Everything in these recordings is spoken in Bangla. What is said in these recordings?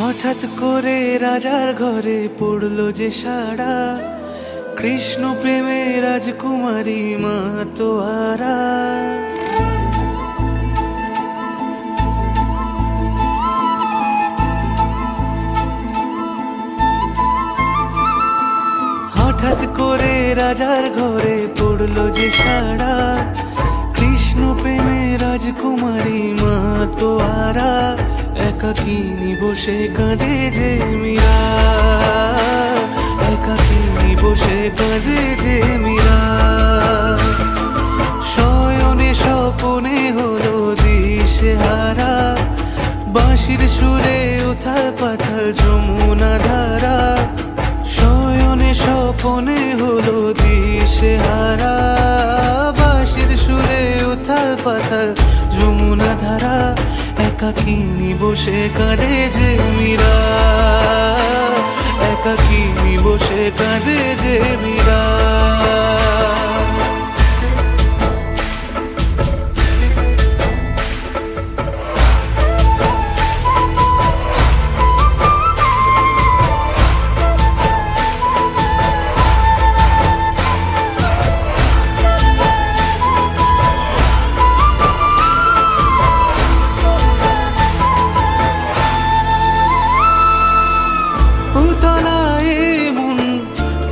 হঠাৎ করে রাজার ঘরে পড়লো যে সাড়া, কৃষ্ণ প্রেমে রাজকুমারী মা তোয়ারা। হঠাৎ করে রাজার ঘরে পড়লো যে সাড়া, কৃষ্ণ প্রেমে রাজকুমারী মা তোয়ারা। একাকিনী বসে কাঁদে যে মীরা, একাকিনী বসে কাঁদে যে মীরা। শয়নে স্বপনে হলো দিশেহারা, বাঁশির সুরে উথাল পাথাল যমুনা ধারা। শয়নে স্বপনে হলো দিশেহারা, বাঁশির সুরে উথাল পাথাল যমুনা ধারা। একাকিনী বসে কাঁদে যে মীরা, একাকিনী বসে কাঁদে যে মীরা।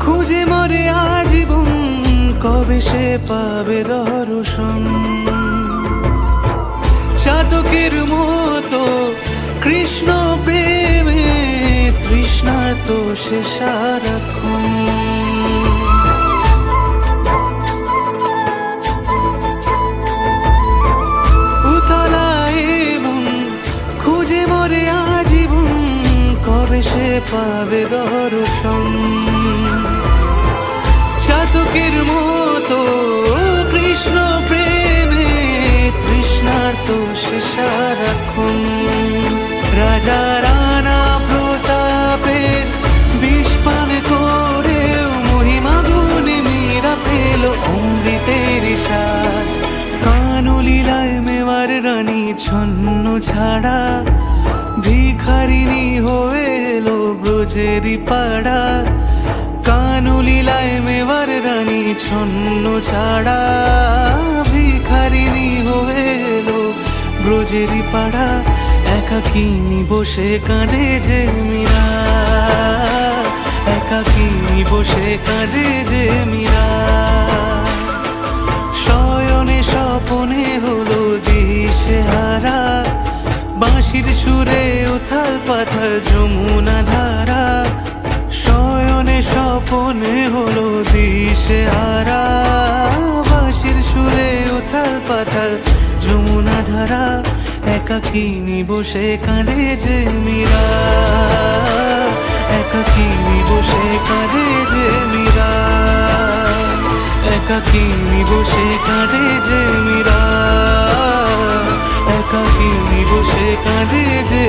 খুঁজে মরে আজীবন, কবে সে পাবে দর্শন। চাতকের মতো কৃষ্ণ প্রেমে তৃষ্ণার তো সে সারাক্ষণ। উতলায় মন খুঁজে মরে আজীবন, কবে সে পাবে দর্শন। চাতকের মতো কৃষ্ণ প্রেমে তৃষ্ণার তো সে সারাক্ষণ। রাজা রানা প্রতাপের বিষ পান করে মহিমা গুণে মীরা পেল অমৃতের স্বাদ। কানলীলায় মেওয়ার রানী ছন্ন ছাড়া, ভিখারিনী হয়ে এলো ব্রজেরই পাড়া। কানলীলায় মেওয়ার রানী ছন্ন ছাড়া, ভিখারিনী হয়ে এলো ব্রজেরই পাড়া। একাকিনী বসে কাঁদে যে মীরা, একাকিনী বসে কাঁদে যে মীরা। শয়নে স্বপনে হলো দিশেহারা, বাঁশির সুরে উথাল পাথাল যমুনা ধারা। শয়নে স্বপনে হলো দিশেহারা, বাঁশির সুরে উথাল পাথাল যমুনা ধারা। একাকিনী বসে কাঁদে যে মীরা, একাকিনী বসে কাঁদে যে মীরা, একাকিনী বসে কাঁদে যে মীরা, একাকিনী বসে কাঁদে যে